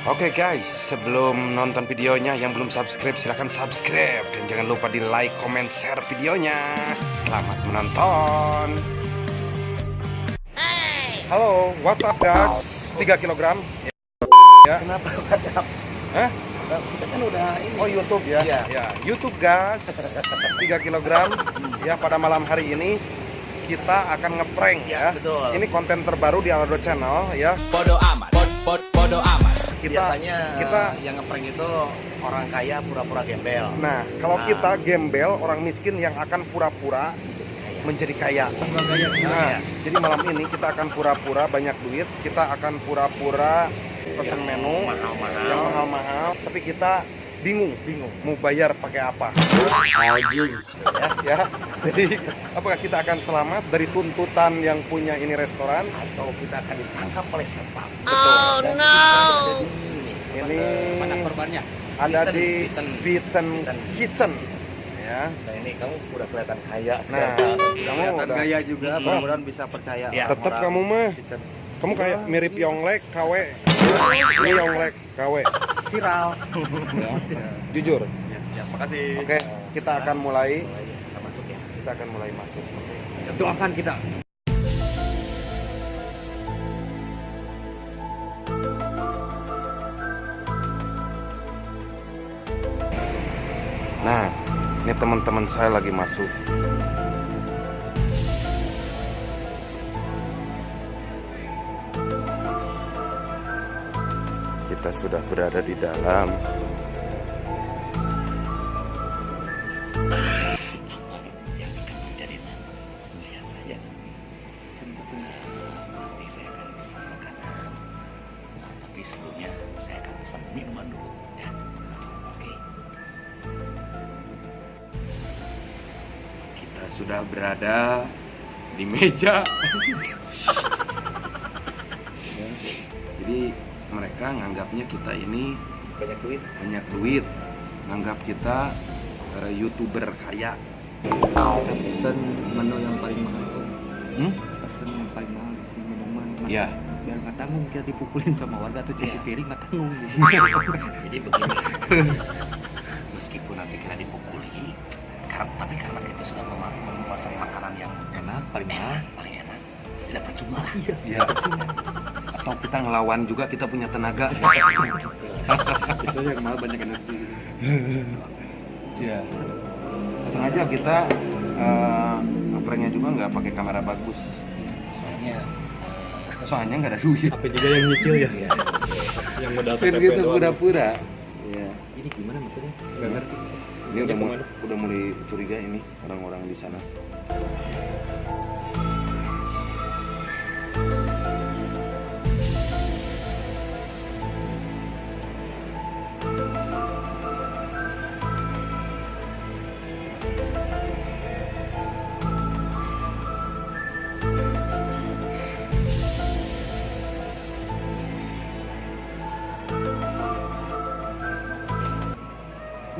Oke guys, sebelum nonton videonya yang belum subscribe silahkan subscribe dan jangan lupa di like, comment, share videonya. Selamat menonton. Halo, what's up guys? 3 kilogram. Ya. Kenapa WhatsApp? Hah? Kita kan udah ini. Oh YouTube ya? Iya. Ya, YouTube guys. 3 kilogram. Ya, pada malam hari ini kita akan ngeprank ya. Betul. Ini konten terbaru di Aldo Channel ya. Bodo amat, bodo amat. Biasanya kita yang ngeprank itu orang kaya pura-pura gembel. Nah, kalau kita gembel orang miskin yang akan pura-pura menjadi kaya. Nah, jadi malam ini kita akan pura-pura banyak duit, kita akan pura-pura pesan menu yang mahal-mahal, tapi kita bingung mau bayar pakai apa. Ya. Jadi apakah kita akan selamat dari tuntutan yang punya ini restoran Atau kita akan ditangkap oleh siapa? Oh no. ini Mana korbannya? ada di Beaten Kitchen ya. Nah ini kamu udah kelihatan kaya Nah, sekarang. kamu udah gaya juga, mudah-mudahan bisa percaya. Ya, tetap orang kamu mah Beaten. kamu kayak mirip Yonglek KW. Ini Yonglek KW. Viral. Jujur. Ya, makasih. Oke, kita akan mulai. Kita masuk ya. Kita akan mulai masuk. Doakan kita. Nah, ini teman-teman saya lagi masuk. Kita sudah berada di dalam. Yang akan terjadi nanti, lihat saja. Nanti saya akan pesan makanan. Nah, tapi sebelumnya saya akan pesan minuman dulu. Ya. Oke. Kita sudah berada di meja. Ya, jadi mereka nganggapnya kita ini Banyak duit. banyak duit, nganggap kita YouTuber kaya. Kita pesen menu yang paling mahal tuh. Pesen yang paling mahal di sini minuman. Ya. Biar nggak tanggung kita dipukulin sama warga tuh cuci piring nggak tanggung gitu. Jadi begini. Meskipun nanti kita dipukuli, tapi karena kita sudah memesan makanan yang Enak, paling mahal. paling enak, tidak percuma lah. Ya. Atau kita ngelawan juga, kita punya tenaga. Biasanya yang mahal banyak energi. Ya. Sengaja kita pranknya juga nggak pakai kamera bagus. Soalnya nggak ada duit. Apa juga yang nyicil ya? Yang modal Kan PPP gitu doang. pura-pura. Ya. Ini gimana maksudnya? Nggak ngerti. Ini udah mulai curiga ini orang-orang di sana.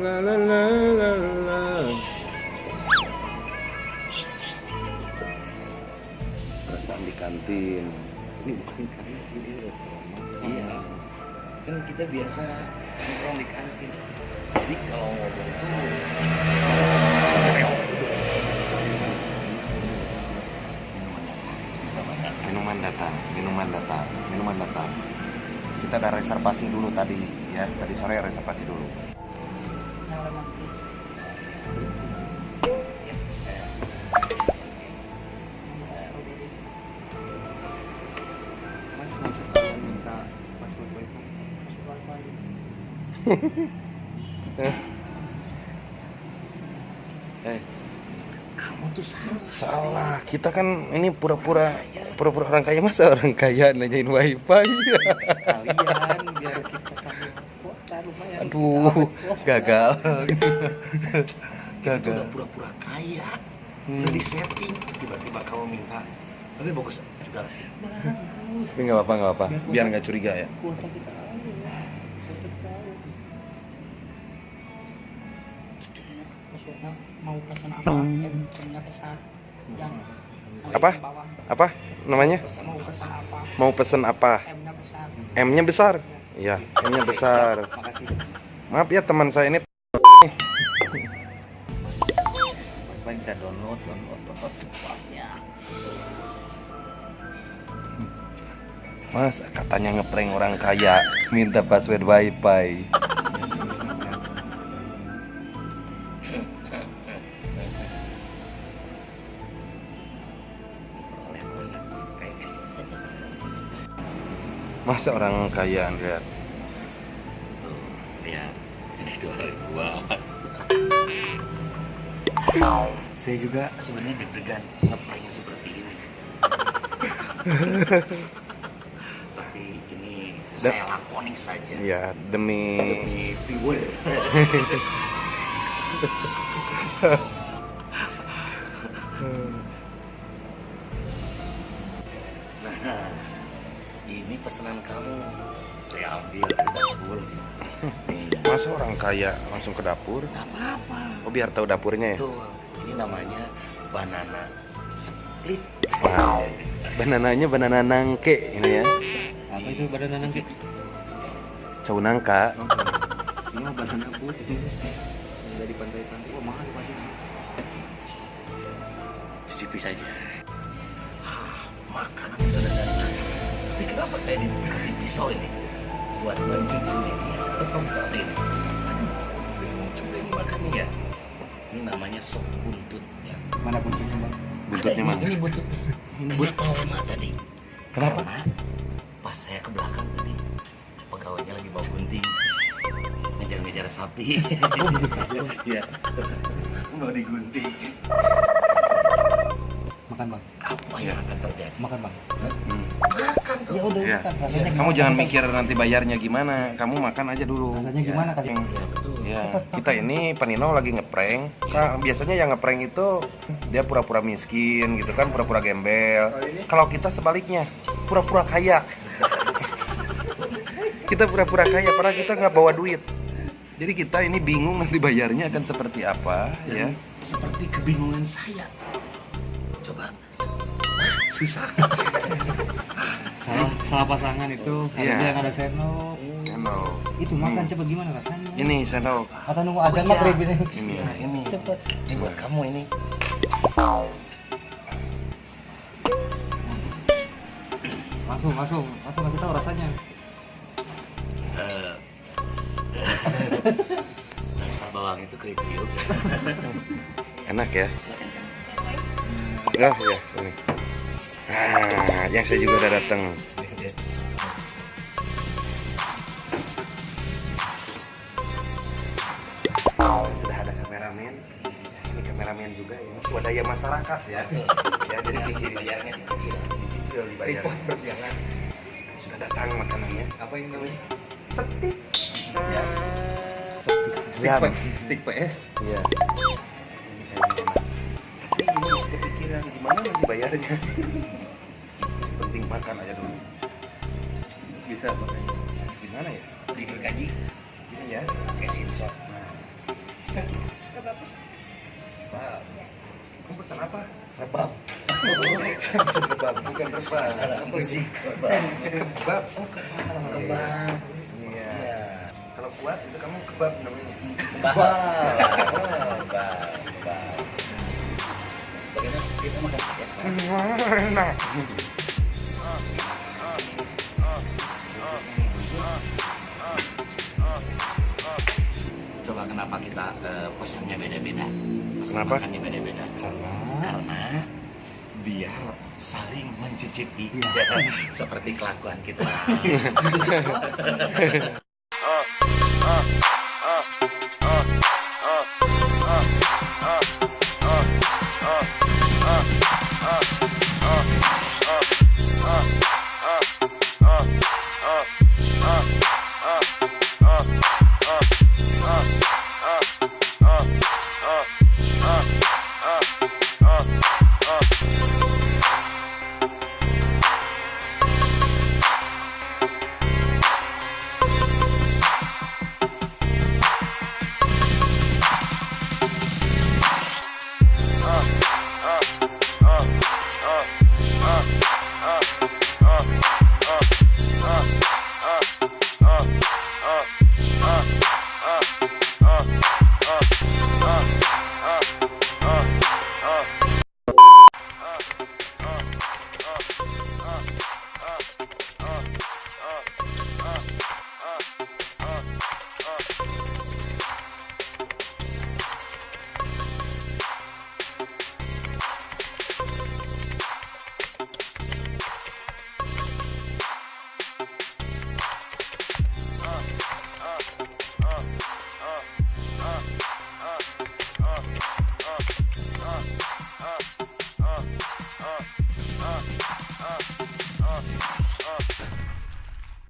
La la la la la. Perasaan di kantin. Ini bukan kantin, ini restoran. Iya. Kan kita biasa nongkrong di kantin. Jadi kalau ngomong tuh Minuman datang. Kita ada reservasi dulu tadi, ya. Tadi sore reservasi dulu. Mas mau sekalian minta password wifi. kamu tuh salah. Salah, kita kan ini pura-pura orang kaya, masa orang kaya nanyain wifi. Kalian biar kita sambil kuota lumayan. Aduh, gagal. Kita tuh udah pura-pura kaya. Udah di setting, tiba-tiba kamu minta. Tapi bagus juga sih. Tapi nggak apa-apa, biar nggak curiga ya. Kuota kita tahu. Mau pesan apa? M-nya besar. Yang Apa? Apa namanya? mau pesan apa? Mau pesen apa? M-nya besar. M-nya besar. Iya, M-nya besar. Makasih. Maaf ya teman saya ini. Bapak bisa download sepuasnya. Mas, katanya ngeprank orang kaya, minta password wifi. Masa orang kaya, Andrea? Tuh, ya, ini 2000-an. Saya juga sebenarnya deg-degan ngepranknya seperti ini. Tapi ini saya lakonik saja. Ya, demi Demi viewer. Nah, ini pesanan kamu. Saya ambil ke dapur. masa orang kaya langsung ke dapur? Nggak apa-apa. Oh, biar tahu dapurnya ya? Betul. Ini namanya banana split. Wow. Banananya banana nangke ini ya. Apa itu badan nanang sih? Cau nangka. Ini mah badan putih. Yang dari pantai-pantai. Wah, mahal pasti. Cicipi saja. Makanan sudah datang. Tapi kenapa saya dikasih pisau ini? Buat mancing sendiri. Tapi ini. Aduh, bingung juga ini makannya ya. Ini namanya sop buntut ya. Mana kuncinya, Bang? Buntutnya mana? Ini buntutnya. Kenapa lama tadi? Kenapa? Karena pas saya ke belakang tadi, pegawainya lagi bawa gunting. Ngejar-ngejar sapi. Ya. Mau digunting. Makan, Bang. Apa yang akan terjadi? Makan, Bang. Makan dong. Ya udah, Iya. makan. Rasanya Kamu gimana? jangan mikir nanti bayarnya gimana. Kamu makan aja dulu. Rasanya gimana kasih? Iya betul. Ya, Cepet, kita ini Panino lagi ngeprank. Biasanya yang ngeprank itu dia pura-pura miskin gitu kan, pura-pura gembel. Kalau kita sebaliknya, pura-pura kaya. Kita pura-pura kaya padahal kita nggak bawa duit. Jadi kita ini bingung nanti bayarnya akan seperti apa ya. Seperti kebingungan saya. Coba. Susah. Salah pasangan itu. Iya. Harusnya yang ada sendok. Sendok. Itu makan cepet gimana rasanya? Ini sendok. Atau nunggu azan maghrib ini? Ini. Nah, ini. Cepet. Ini buat kamu ini. Masuk kasih tahu rasanya. Eh, rasa bawang itu kriuk-kriuk. Enak ya? Ya, ya, sini. Nah, yang saya juga udah datang. Sudah ada kameramen. Ini kameramen juga ini swadaya masyarakat ya. Ya, jadi Bayarnya dicicil. dicicil dibayar. Sudah datang makanannya. Apa ini namanya? Setik. Ya. Setik. Stick PS. Iya. Ini kayaknya enak. Tapi ini masih kepikiran gimana nanti bayarnya. Penting makan aja dulu. Bisa makanya. Gimana ya? Dikir gaji. Gini ya. Kasih sok. Kebab. Kamu pesan apa? Kebab. Kebab, bukan rebab. Apa sih kebab? Kebab. Oh, kebab. Kebab. Iya. Iya. Kalau kuat itu kamu kebab namanya. Kebab. Kebab. Bagaimana kita makan pakai sekarang? Enak. Coba kenapa kita pesannya beda-beda? Pesan Kenapa? makannya beda-beda. Karena biar saling mencicipi seperti kelakuan kita.